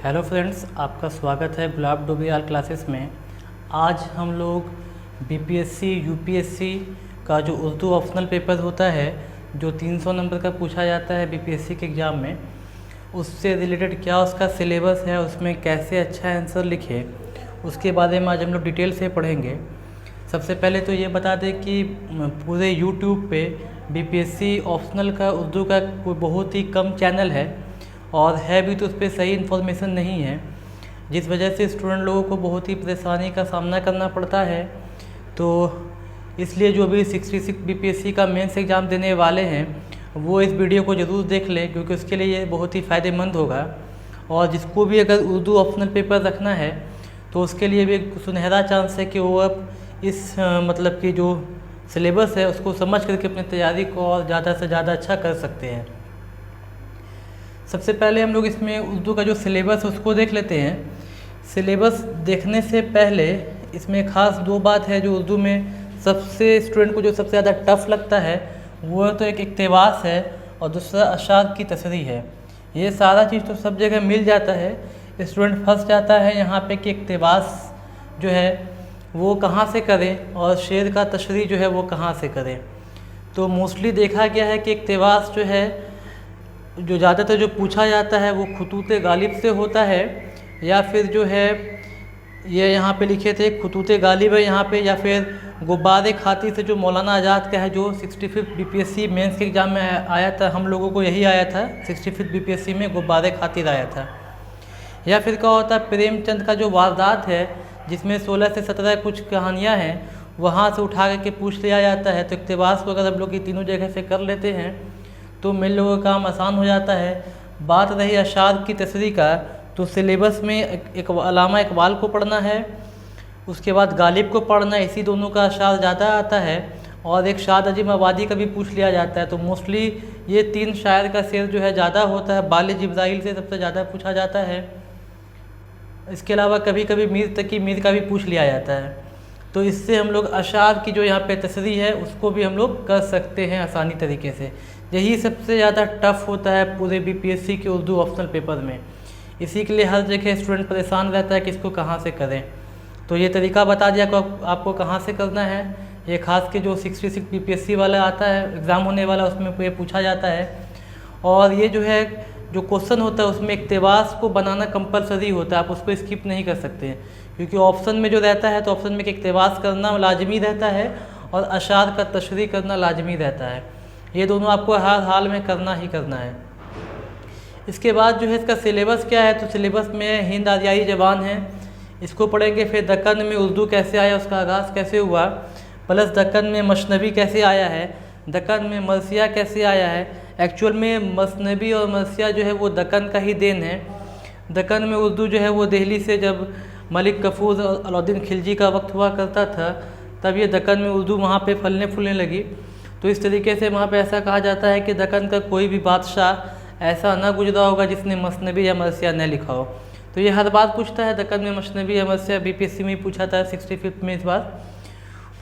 Hello friends, आपका स्वागत है गुलाब डोबियाल क्लासेस में। आज हम लोग बीपीएससी यूपीएससी का जो उर्दू ऑप्शनल पेपर होता है, जो 300 नंबर का पूछा जाता है बीपीएससी के एग्ज़ाम में, उससे रिलेटेड क्या उसका सिलेबस है, उसमें कैसे अच्छा आंसर लिखे, उसके बारे में आज हम लोग डिटेल से पढ़ेंगे। सबसे पहले तो ये बता दें कि पूरे यूट्यूब पे बीपीएससी ऑप्शनल का उर्दू का कोई बहुत ही कम चैनल है, और है भी तो उस पर सही इन्फॉर्मेशन नहीं है, जिस वजह से स्टूडेंट लोगों को बहुत ही परेशानी का सामना करना पड़ता है। तो इसलिए जो भी 66 बीपीएससी का मेंस एग्ज़ाम देने वाले हैं वो इस वीडियो को ज़रूर देख लें, क्योंकि उसके लिए ये बहुत ही फ़ायदेमंद होगा। और जिसको भी अगर उर्दू ऑप्शनल पेपर रखना है तो उसके लिए भी एक सुनहरा चांस है कि वो अब इस मतलब कि जो सिलेबस है उसको समझ करके अपनी तैयारी को और ज़्यादा से ज़्यादा अच्छा कर सकते हैं। सबसे पहले हम लोग इसमें उर्दू का जो सिलेबस है उसको देख लेते हैं। सिलेबस देखने से पहले इसमें ख़ास दो बात है जो उर्दू में सबसे स्टूडेंट को जो सबसे ज़्यादा टफ लगता है, वो तो एक इक़्तिबास है और दूसरा अशार की तशरीह है। ये सारा चीज़ तो सब जगह मिल जाता है, स्टूडेंट फंस जाता है यहाँ पे कि इक़्तिबास जो है वो कहाँ से करें और शेर का तशरीह जो है वो कहाँ से करें। तो मोस्टली देखा गया है कि इक़्तिबास जो है जो ज़्यादातर जो पूछा जाता है वो खतूत गालिब से होता है, या फिर जो है ये यहाँ पे लिखे थे खतूत गालिब है यहाँ पे, या फिर गुब्बारे खातिर से जो मौलाना आज़ाद का है जो 65 बीपीएससी मेंस के एग्ज़ाम में आया था। हम लोगों को यही आया था 65 बीपीएससी में गुब्बारे खातिर आया था। या फिर क्या होता है प्रेमचंद का जो वारदात है जिसमें 16 से 17 कुछ कहानियाँ हैं, वहाँ से उठा के पूछ लिया जाता है। तो इक़्तिबास को अगर हम लोग ये तीनों जगह से कर लेते हैं तो मेरे लोगों का काम आसान हो जाता है। बात रही अशार की तशरीह का, तो सिलेबस में एक अल्लामा इकबाल को पढ़ना है, उसके बाद गालिब को पढ़ना है, इसी दोनों का अशार ज़्यादा आता है, और एक शाद अजीम आबादी का भी पूछ लिया जाता है। तो मोस्टली ये तीन शायर का शेर जो है ज़्यादा होता है। बाल जिब्राइल से सबसे ज़्यादा पूछा जाता है। इसके अलावा कभी कभी मीर तकी मीर का भी पूछ लिया जाता है। तो इससे हम लोग अशार की जो यहाँ पे तशरीह है उसको भी हम लोग कर सकते हैं आसानी तरीके से। यही सबसे ज़्यादा टफ होता है पूरे बीपीएससी के उर्दू ऑप्शनल पेपर में। इसी के लिए हर जगह स्टूडेंट परेशान रहता है कि इसको कहाँ से करें। तो ये तरीका बता दिया आपको कहाँ से करना है। ये खास के जो 66 बीपीएससी वाला आता है एग्ज़ाम होने वाला, उसमें ये पूछा जाता है। और ये जो है जो क्वेश्चन होता है उसमें इक़्तिबास को बनाना कंपलसरी होता है, आप उसको स्किप नहीं कर सकते, क्योंकि ऑप्शन में जो रहता है तो ऑप्शन में इक़्तिबास करना लाजमी रहता है और अशार का तशरीह करना लाजमी रहता है। ये दोनों आपको हर हाल में करना ही करना है। इसके बाद जो है इसका सिलेबस क्या है, तो सिलेबस में हिंद आरियाई ज़बान है, इसको पढ़ेंगे। फिर दक्कन में उर्दू कैसे आया, उसका आगाज़ कैसे हुआ, प्लस दक्कन में मसनवी कैसे आया है, दक्कन में मरसिया कैसे आया है। एक्चुअल में मसनवी और मरसिया जो है वो दक्कन का ही देन है। दक्कन में उर्दू जो है वो दिल्ली से जब मलिक कफूर और अलाउद्दीन खिलजी का वक्त हुआ करता था, तब ये दक्कन में उर्दू वहाँ पे फलने फूलने लगी। तो इस तरीके से वहाँ पे ऐसा कहा जाता है कि दक्कन का कोई भी बादशाह ऐसा ना गुजरा होगा जिसने मसनवी या मरसिया न लिखा हो। तो ये हर बार पूछता है दक्कन में मसनवी या मरसिया, बीपीएससी में पूछा था 65 में इस बार।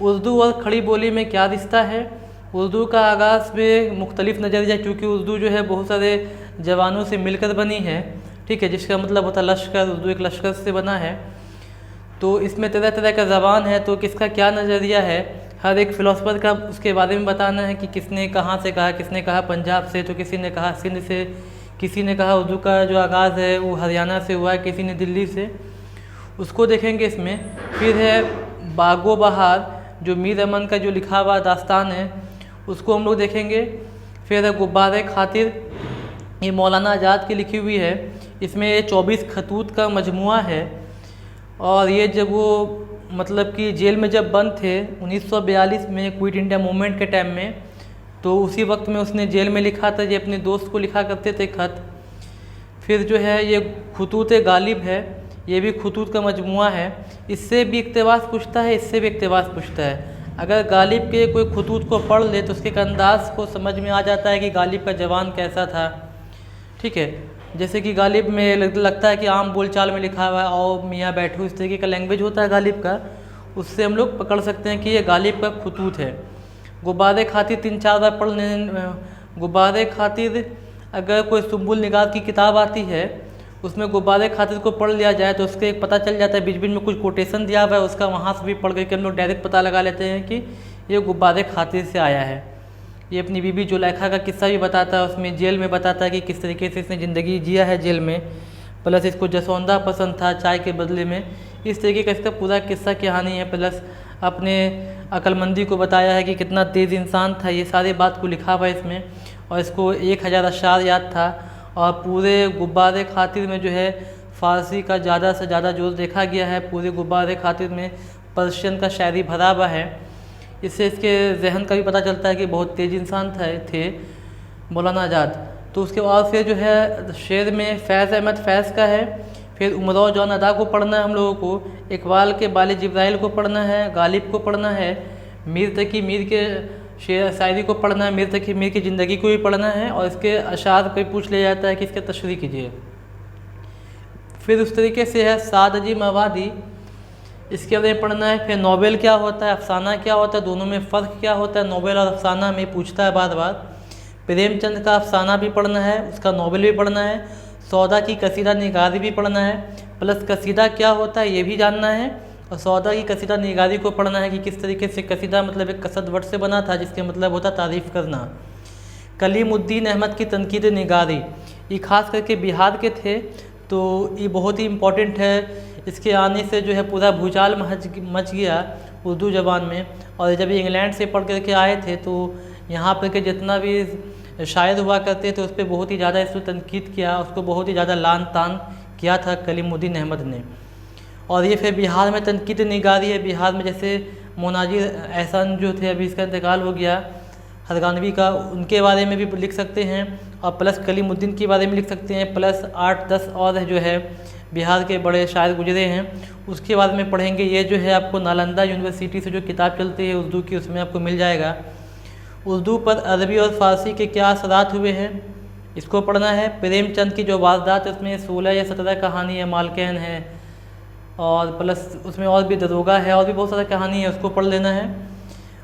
उर्दू और खड़ी बोली में क्या रिश्ता है। उर्दू का आगाज़ में मुख्तलिफ नज़रिया, क्योंकि उर्दू जो है बहुत सारे जवानों से मिलकर बनी है, ठीक है, जिसका मतलब होता है लश्कर। उर्दू एक लश्कर से बना है, तो इसमें तरह तरह का ज़बान है। तो किसका क्या नज़रिया है, हर एक फ़िलासफ़र का उसके बारे में बताना है कि किसने कहाँ से कहा। किसने कहा पंजाब से, तो किसी ने कहा सिंध से, किसी ने कहा उर्दू का जो आगाज़ है वो हरियाणा से हुआ है, किसी ने दिल्ली से, उसको देखेंगे इसमें। फिर है बागो बहार जो मीर अमन का जो लिखा हुआ दास्तान है, उसको हम लोग देखेंगे। फिर है गुब्बारे खातिर, ये मौलाना आज़ाद की लिखी हुई है। इसमें ये 24 खतूत का मजमुआ है, और ये जब वो मतलब कि जेल में जब बंद थे 1942 में क्विट इंडिया मूवमेंट के टाइम में, तो उसी वक्त में उसने जेल में लिखा था, ये अपने दोस्त को लिखा करते थे खत। फिर जो है ये खतूत गालिब है, ये भी खतूत का मजमुआ है। इससे भी इक़्तिबास पूछता है, इससे भी इक़्तिबास पूछता है। अगर गालिब के कोई खतूत को पढ़ ले तो उसके अंदाज़ को समझ में आ जाता है कि गालिब का जवान कैसा था, ठीक है। जैसे कि गालिब में लगता है कि आम बोलचाल में लिखा हुआ है, आओ मियाँ बैठो, इस तरीके का लैंग्वेज होता है गालिब का, उससे हम लोग पकड़ सकते हैं कि ये गालिब का खतूत है। गुब्बारे खातिर 3-4 बार पढ़ लें। गुब्बारे खातिर अगर कोई सुंबुल निगार की किताब आती है उसमें गुब्बारे खातिर को पढ़ लिया जाए तो उसके एक पता चल जाता है, बीच बीच में कुछ कोटेशन दिया हुआ है उसका, वहाँ से भी पढ़ करके हम लोग डायरेक्ट पता लगा लेते हैं कि ये गुब्बारे खातिर से आया है। ये अपनी बीबी जुलेखा का किस्सा भी बताता है, उसमें जेल में बताता है कि किस तरीके से इसने ज़िंदगी जिया है जेल में, प्लस इसको जसौंदा पसंद था चाय के बदले में। इस तरीके का इसका पूरा किस्सा कहानी है, प्लस अपने अक्लमंदी को बताया है कि कितना तेज़ इंसान था, ये सारी बात को लिखा हुआ है इसमें। और इसको 1000 अशआर याद था। और पूरे गुब्बारे खातिर में जो है फ़ारसी का ज़्यादा से ज़्यादा जोर देखा गया है, पूरे गुब्बारे खातिर में पर्शियन का शायरी भरा हुआ है। इससे इसके जहन का भी पता चलता है कि बहुत तेज़ इंसान थे मौलाना आज़ाद। तो उसके बाद फिर जो है शेर में फैज़ अहमद फैज़ का है, फिर उमराव जौन अदा को पढ़ना है हम लोगों को, इकबाल के बाले जिब्राइल को पढ़ना है, गालिब को पढ़ना है, मीर तकी मीर के शेर शायरी को पढ़ना है, मीर तकी मीर की ज़िंदगी को भी पढ़ना है, और इसके अशार पे पूछ लिया जाता है कि इसके तशरीह कीजिए। फिर उस तरीके से है साद अजीम आबादी, इसके बारे में पढ़ना है। फिर नोवेल क्या होता है, अफसाना क्या होता है, दोनों में फ़र्क क्या होता है, नोवेल और अफसाना में पूछता है बार बार। प्रेमचंद का अफसाना भी पढ़ना है, उसका नोवेल भी पढ़ना है, सौदा की कसीदा निगारी भी पढ़ना है, प्लस कसीदा क्या होता है ये भी जानना है, और सौदा की कसीदा निगारी को पढ़ना है कि किस तरीके से कसीदा मतलब एक कसद वर्ड से बना था जिसके मतलब होता तारीफ़ करना। कलीमुद्दीन अहमद की तनकीद निगारी, ये खास करके बिहार के थे, तो ये बहुत ही इम्पोर्टेंट है। इसके आने से जो है पूरा भूचाल मच गया उर्दू ज़बान में। और जब ये इंग्लैंड से पढ़ करके आए थे तो यहाँ पर के जितना भी शायर हुआ करते थे उस पर बहुत ही ज़्यादा इसको तनकीद किया, उसको बहुत ही ज़्यादा लान तान किया था कलीमुद्दीन अहमद ने। और ये फिर बिहार में तनकीद निगारी है, बिहार में जैसे मोनाजिर एहसान जो थे, अभी इसका इंतकाल हो गया हरगानवी का, उनके बारे में भी लिख सकते हैं, और प्लस कलीमुद्दीन के बारे में लिख सकते हैं, प्लस 8-10 और जो है बिहार के बड़े शायर गुजरे हैं उसके बारे में पढ़ेंगे। ये जो है आपको नालंदा यूनिवर्सिटी से जो किताब चलती है उर्दू की, उसमें आपको मिल जाएगा। उर्दू पर अरबी और फ़ारसी के क्या असरात हुए हैं, इसको पढ़ना है। प्रेमचंद की जो वारदात है उसमें 16 या 17 कहानी है, मालकैन है, और प्लस उसमें और भी दरोगा है, और भी बहुत सारा कहानी है, उसको पढ़ लेना है।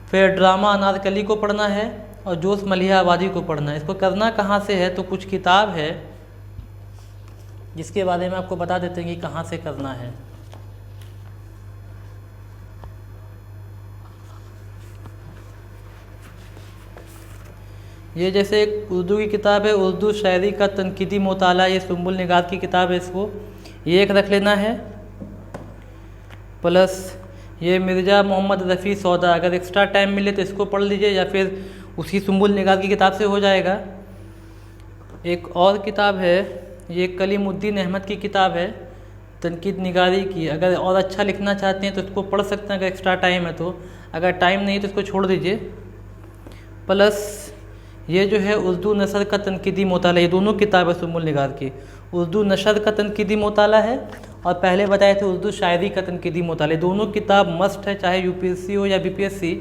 फिर ड्रामा अनारकली को पढ़ना है, और जोश मलिहा आबादी को पढ़ना है। इसको करना कहाँ से है, तो कुछ किताब है जिसके बारे में आपको बता देते हैं कि कहाँ से करना है। ये जैसे एक उर्दू की किताब है, उर्दू शायरी का तनकीदी मुताला, ये सुम्बुल निगार की किताब है, इसको ये एक रख लेना है। प्लस ये मिर्ज़ा मोहम्मद रफ़ी सौदा, अगर एक्स्ट्रा टाइम मिले तो इसको पढ़ लीजिए, या फिर उसी सुम्बुल निगार की किताब से हो जाएगा। एक और किताब है, ये कलीमुद्दीन अहमद की किताब है तनकीद निगारी की, अगर और अच्छा लिखना चाहते हैं तो इसको पढ़ सकते हैं अगर एक्स्ट्रा टाइम है तो, अगर टाइम नहीं तो इसको छोड़ दीजिए। प्लस ये जो है उर्दू नसर का तनकीदी मुताला, ये दोनों किताबें सुम्बुल निगार की, उर्दू नशर का तनकीदी मुताला है, और पहले बताए थे उर्दू शायरी का तनकीदी मुताला। दोनों किताब मस्ट है, चाहे यूपीएससी हो या बीपीएससी,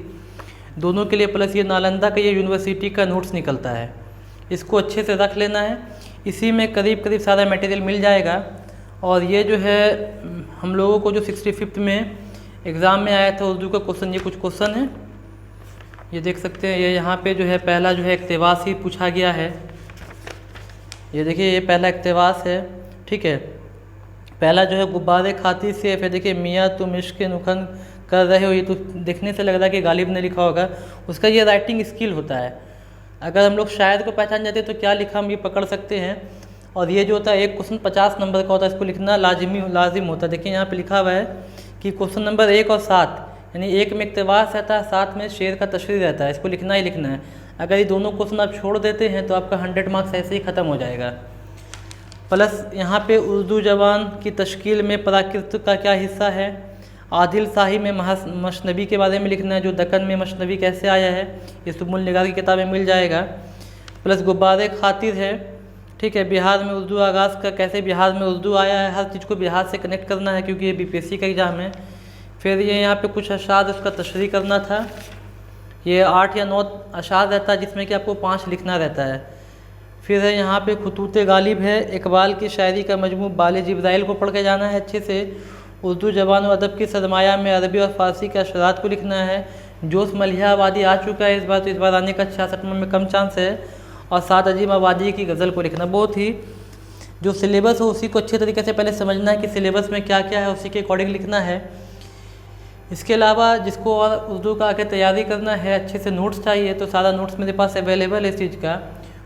दोनों के लिए। प्लस ये नालंदा का ये यूनिवर्सिटी का नोट्स निकलता है, इसको अच्छे से रख लेना है। इसी में करीब करीब सारा मटेरियल मिल जाएगा। और ये जो है हम लोगों को जो 65th में एग्ज़ाम में आया था उर्दू का क्वेश्चन, ये कुछ क्वेश्चन है, ये देख सकते हैं। ये यहाँ पे जो है पहला जो है इक़्तिबास ही पूछा गया है, ये देखिए ये पहला इक़्तिबास है, ठीक है। पहला जो है गुब्बारे खातिर से, फिर देखिए मियाँ तुम इश्क़ नुखन कर रहे हो, ये तो देखने से लग रहा है कि गालिब ने लिखा होगा। उसका ये राइटिंग स्किल होता है, अगर हम लोग शायर को पहचान जाते हैं तो क्या लिखा हम ये पकड़ सकते हैं। और ये जो होता है एक क्वेश्चन 50 नंबर का होता है, इसको लिखना लाजिम होता है। देखिए यहाँ पे लिखा हुआ है कि क्वेश्चन नंबर 1 और 7, यानी 1 में इक़्तिबास रहता है, 7 में शेर का तशरीह रहता है, इसको लिखना ही लिखना है। अगर ये दोनों क्वेश्चन आप छोड़ देते हैं तो आपका 100 मार्क्स ऐसे ही ख़त्म हो जाएगा। प्लस यहाँ पे उर्दू ज़बान की तश्कील में प्राकृत का क्या हिस्सा है, आदिल शाही में मशनबी के बारे में लिखना है, जो दक्कन में मशनबी कैसे आया है, ये सुम्बुल निगार की किताब में मिल जाएगा। प्लस गुब्बारे खातिर है, ठीक है, बिहार में उर्दू आगाज़ का, कैसे बिहार में उर्दू आया है, हर चीज़ को बिहार से कनेक्ट करना है क्योंकि ये बीपीएससी का एग्ज़ाम है। फिर ये यहाँ पे कुछ अशार उसका तशरीह करना था, ये 8 या 9 अशार रहता है जिसमें कि आपको 5 लिखना रहता है। फिर है यहाँ पे खुतूत गालिब है, इकबाल की शायरी का मजमू बाले जिब्राइल को पढ़ के जाना है अच्छे से। उर्दू ज़बान और अदब की सरमाया में अरबी और फ़ारसी के अशरात को लिखना है। जोश मलिहा आबादी आ चुका है इस बार, तो इस बार आने का 66 में कम चांस है। और साद अजीम आबादी की गज़ल को लिखना, बहुत ही जो सिलेबस हो उसी को अच्छे तरीके से पहले समझना है कि सिलेबस में क्या क्या है, उसी के अकॉर्डिंग लिखना है। इसके अलावा जिसको और उर्दू का आगे तैयारी करना है, अच्छे से नोट्स चाहिए, तो सारा नोट्स मेरे पास अवेलेबल है इस चीज़ का,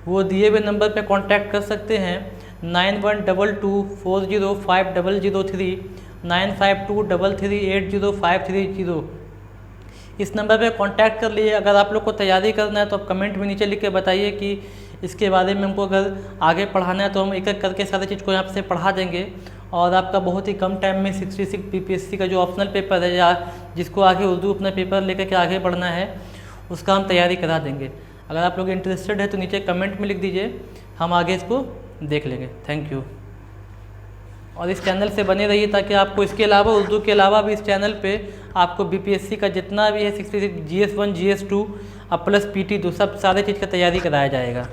वो दिए हुए नंबर पे कांटेक्ट कर सकते हैं 9122405003 9523380530। इस नंबर पे कांटेक्ट कर लिए। अगर आप लोग को तैयारी करना है तो आप कमेंट में नीचे लिख के बताइए कि इसके बारे में हमको अगर आगे पढ़ाना है तो हम एक एक करके सारी चीज़ को यहाँ से पढ़ा देंगे और आपका बहुत ही कम टाइम में 66 बीपीएससी का जो ऑप्शनल पेपर है या जिसको आगे उर्दू अपना पेपर लेकर के आगे बढ़ना है उसका हम तैयारी करा देंगे। अगर आप लोग इंटरेस्टेड है तो नीचे कमेंट में लिख दीजिए, हम आगे इसको देख लेंगे। Thank you. और इस चैनल से बने रहिए ताकि आपको इसके अलावा उर्दू के अलावा भी इस चैनल पे आपको बीपीएससी का जितना भी है 66 GS1 GS2 अब प्लस PT2 सब सारे चीज़ का तैयारी कराया जाएगा।